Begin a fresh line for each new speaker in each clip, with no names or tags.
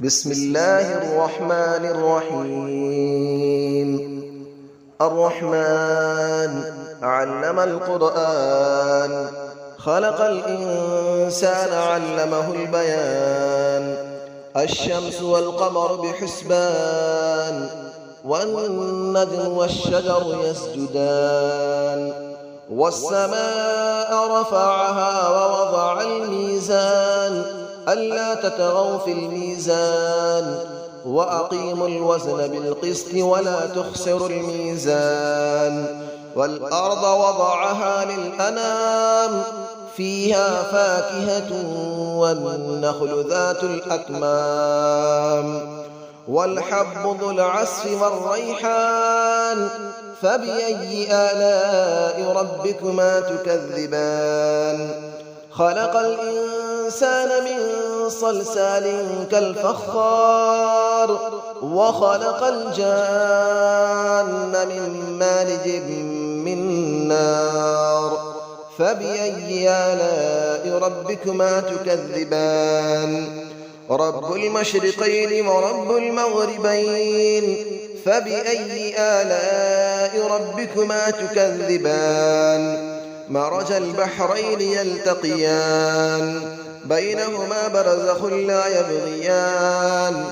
بسم الله الرحمن الرحيم. الرحمن علم القرآن، خلق الإنسان علمه البيان. الشمس والقمر بحسبان، والنجم والشجر يسجدان. والسماء رفعها ووضع الميزان، ألا تطغوا في الميزان، وأقيموا الوزن بالقسط ولا تخسروا الميزان. والأرض وضعها للأنام، فيها فاكهة والنخل ذات الأكمام. والحب ذو العصف والريحان، فبأي آلاء ربكما تكذبان. خلق الإنسان من صلصال كالفخار، وخلق الجان من مارج من نار. فبأي آلاء ربكما تكذبان. رب المشرقين ورب المغربين، فبأي آلاء ربكما تكذبان. مرج البحرين يلتقيان، بينهما برزخ لا يبغيان.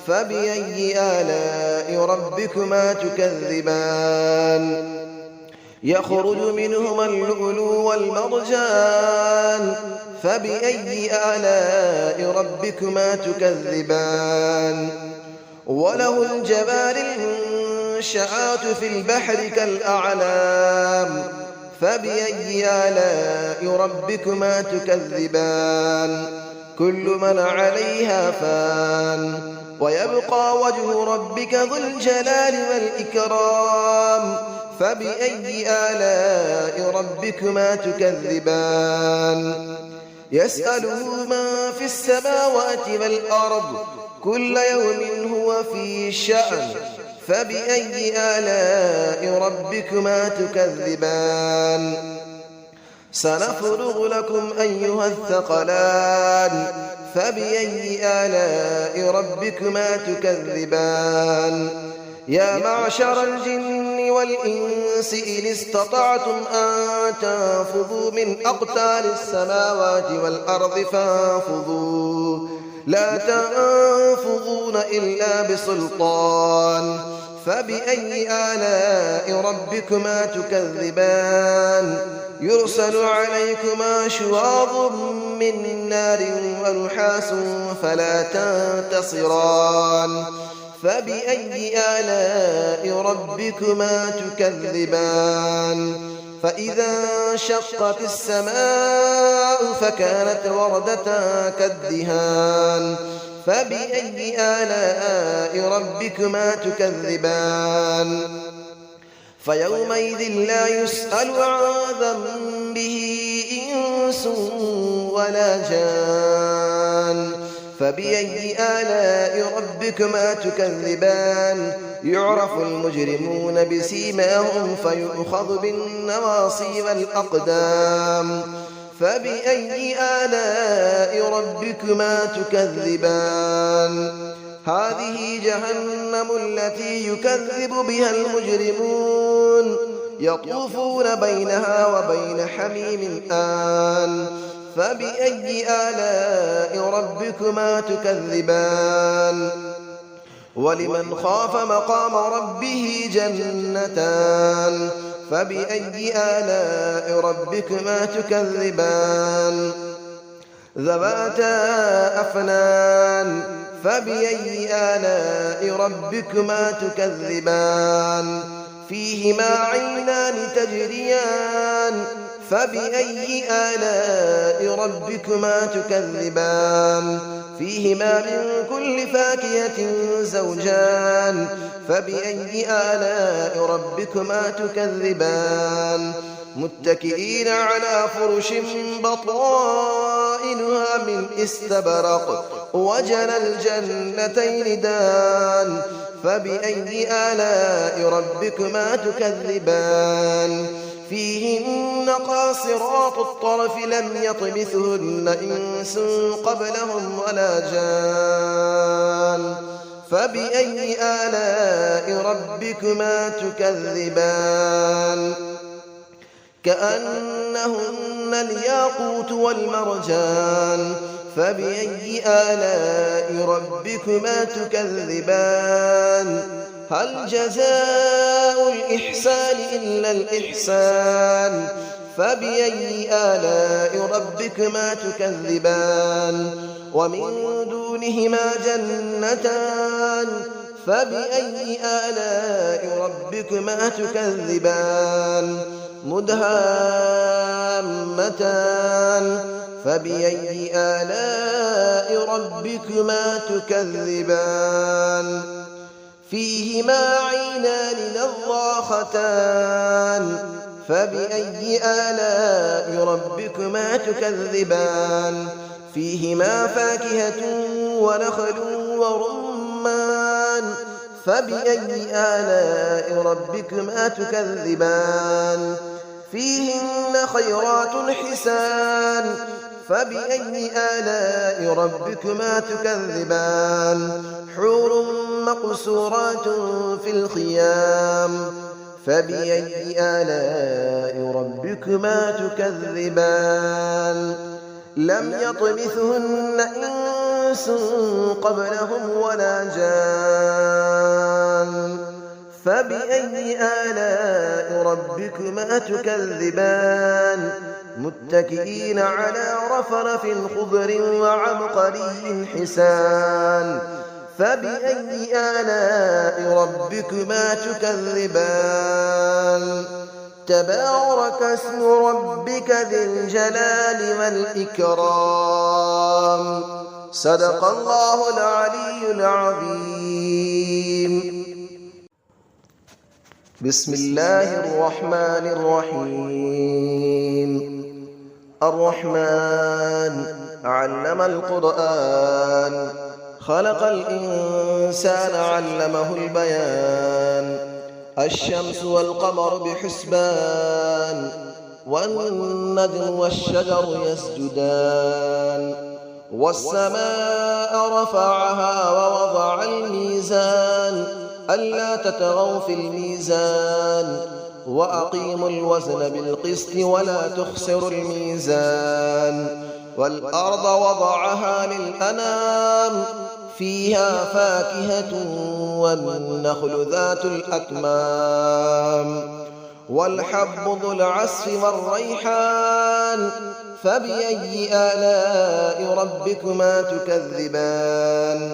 فبأي آلاء ربكما تكذبان. يخرج منهما اللؤلؤ والمرجان، فبأي آلاء ربكما تكذبان. وله الجوار المنشآت في البحر كالأعلام، فبأي آلاء ربكما تكذبان. كل من عليها فان، ويبقى وجه ربك ذو الجلال والإكرام. فبأي آلاء ربكما تكذبان. يسأله من في السماوات والأرض، كل يوم هو في شأن. فبأي آلاء ربكما تكذبان. سنفرغ لكم أيها الثقلان، فبأي آلاء ربكما تكذبان. يا معشر الجن والإنس إن استطعتم أن تنفذوا من أقطار السماوات والأرض فانفذوا، لا تنفذون إلا بسلطان. فبأي آلاء ربكما تكذبان. يرسل عليكما شواظ من نار ونحاس فلا تنتصران. فبأي آلاء ربكما تكذبان. فإذا انشقت السماء فكانت وردة كالدهان. فبأي آلاء ربكما تكذبان. فيومئذ لا يسأل عن ذنبه إنس ولا جان. فبأي آلاء ربكما تكذبان. يعرف المجرمون بسيماهم فيؤخذ بالنواصي والأقدام. فبأي آلاء ربكما تكذبان. هذه جهنم التي يكذب بها المجرمون، يطوفون بينها وبين حميم آن. فبأي آلاء ربكما تكذبان. ولمن خاف مقام ربه جنتان. فبأي آلاء ربكما تكذبان. ذواتا أفنان. فبأي آلاء ربكما تكذبان. فيهما عينان تجريان. فبأي آلاء ربكما تكذبان. فيهما من كل فاكهة زوجان. فبأي آلاء ربكما تكذبان. متكئين على فرش بطائنها من استبرق، وجنى الجنتين دان. فبأي آلاء ربكما تكذبان. فيهن قاصرات الطرف لم يطمثهن إنس قبلهم ولا جان. فبأي آلاء ربكما تكذبان كأنهن الياقوت والمرجان فبأي آلاء ربكما تكذبان هل جزاء الإحسان إلا الإحسان فبأي آلاء ربكما تكذبان ومن دونهما جنتان فبأي آلاء ربكما تكذبان مدهامتان فبأي آلاء ربكما تكذبان فيهما عينان نضاختان فبأي آلاء ربكما تكذبان فيهما فاكهة ونخل ورمان فبأي آلاء ربكما تكذبان فيهن خيرات حسان فبأي آلاء ربكما تكذبان حور مقصورات في الخيام فبأي آلاء ربكما تكذبان لم يطمثهن إنس قبلهم ولا جان فبأي آلاء ربكما تكذبان متكئين على رفرف خضر وعبقري حسان فبأي آلاء ربكما تكذبان تبارك اسم ربك ذي الجلال والإكرام صدق الله العلي العظيم بسم الله الرحمن الرحيم الرحمن علم القرآن خلق الإنسان علمه البيان الشمس والقمر بحسبان والنجم والشجر يسجدان والسماء رفعها ووضع الميزان ألا تطغوا في الميزان وأقيموا الوزن بالقسط ولا تخسروا الميزان والأرض وضعها للأنام فيها فاكهة والنخل ذات الأكمام والحب ذو العصف والريحان فبأي آلاء ربكما تكذبان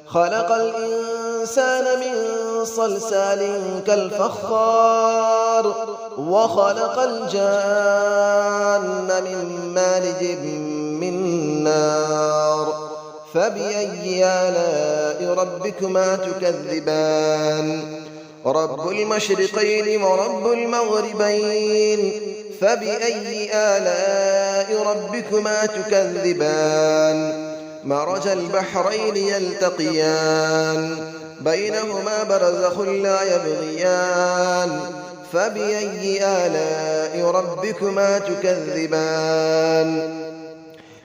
خلق الإنسان من صلصال كالفخار وخلق الجان من مارج من نار فبأي آلاء ربكما تكذبان رب المشرقين ورب المغربين فبأي آلاء ربكما تكذبان مرج البحرين يلتقيان بينهما برزخ لا يبغيان فبأي آلاء ربكما تكذبان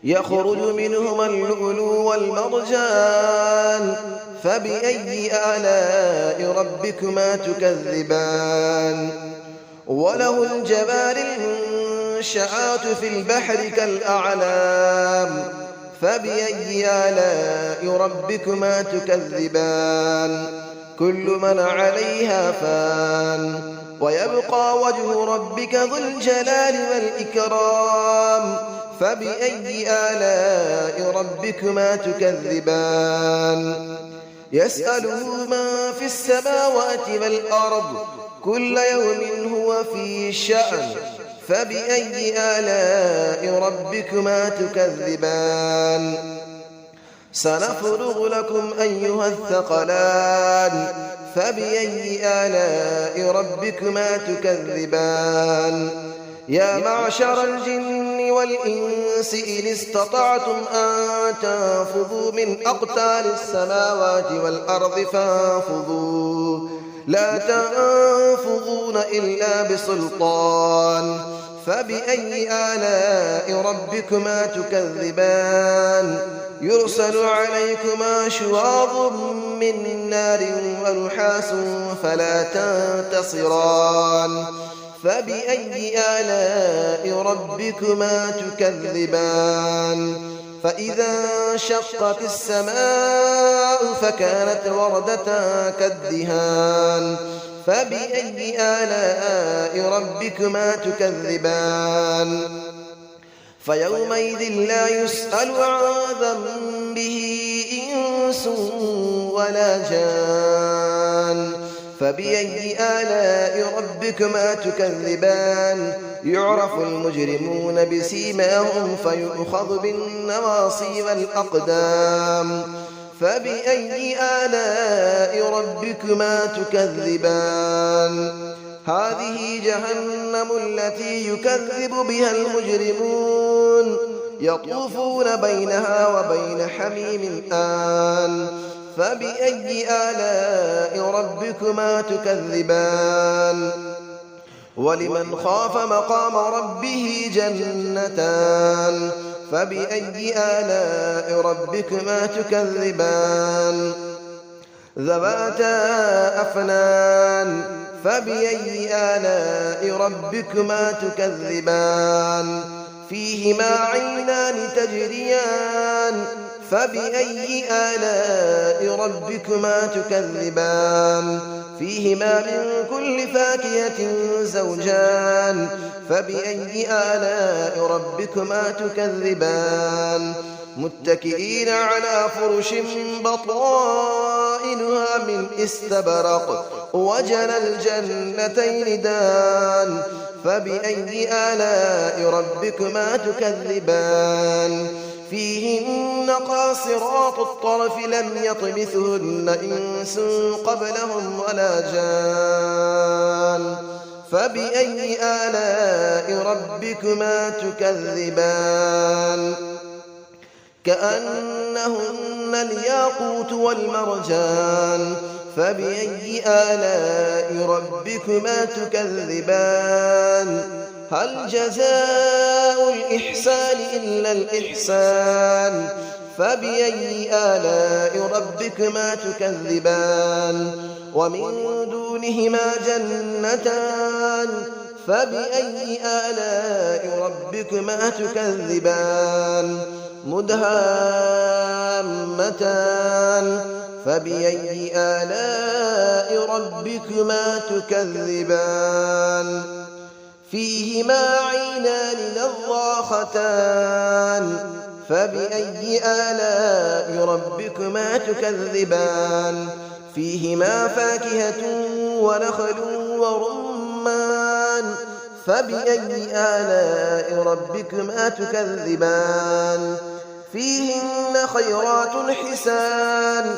يخرج منهما اللؤلؤ والمرجان فبأي آلاء ربكما تكذبان وله الجبال المنشآت في البحر كالأعلام فبأي آلاء ربكما تكذبان كل من عليها فان ويبقى وجه ربك ذو الجلال والإكرام فبأي آلاء ربكما تكذبان يسأله من في السماوات والأرض كل يوم هو في شأن فبأي آلاء ربكما تكذبان سنفرغ لكم أيها الثقلان فبأي آلاء ربكما تكذبان يا معشر الجن والإنس إن استطعتم أن تنفذوا من أقطار السماوات والأرض فانفذوا لا تنفذون إلا بسلطان فبأي آلاء ربكما تكذبان يرسل عليكما شواظ من نار ونحاس فلا تنتصران فبأي آلاء ربكما تكذبان فإذا انشقت السماء فكانت وردة كالدهان فبأي آلاء ربكما تكذبان فيومئذ لا يسأل عن ذنبه إنس ولا جان فبأي آلاء ربكما تكذبان يعرف المجرمون بسيماهم فيؤخذ بالنواصي والأقدام فبأي آلاء ربكما تكذبان هذه جهنم التي يكذب بها المجرمون يطوفون بينها وبين حميم آن فبأي آلاء ربكما تكذبان ولمن خاف مقام ربه جنتان فبأي آلاء ربكما تكذبان ذواتا أفنان فبأي آلاء ربكما تكذبان فيهما عينان تجريان فبأي آلاء ربكما تكذبان فيهما من كل فاكهة زوجان فبأي آلاء ربكما تكذبان متكئين على فرش بطائنها من استبرق وجنى الجنتين دان فبأي آلاء ربكما تكذبان فيهن قاصرات الطرف لم يطمثهن إنس قبلهم ولا جان فبأي آلاء ربكما تكذبان كأنهن الياقوت والمرجان فبأي آلاء ربكما تكذبان هل جزاء الإحسان إلا الإحسان فبأي آلاء ربكما تكذبان ومن دونهما جنتان فبأي آلاء ربكما تكذبان مدهامتان فبأي آلاء ربكما تكذبان فيهما عينان نضاختان فبأي آلاء ربكما تكذبان فيهما فاكهة ونخل ورمان فبأي آلاء ربكما تكذبان فيهن خيرات حسان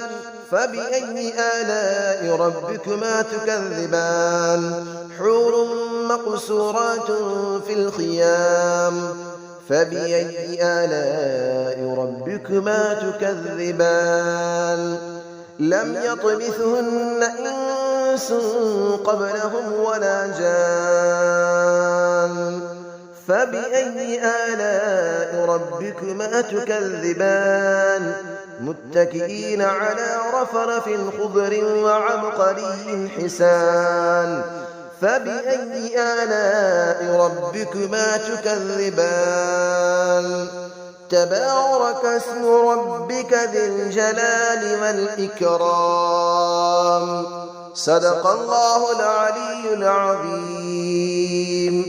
فبأي آلاء ربكما تكذبان حور مقصورات في الخيام فبأي آلاء ربكما تكذبان لم يطمثهن إنس قبلهم ولا جان فبأي آلاء ربكما تكذبان متكئين على رفرف خضر وعبقري حسان فبأي آلاء ربكما تكذبان تبارك اسم ربك ذي الجلال والإكرام صدق الله العلي العظيم.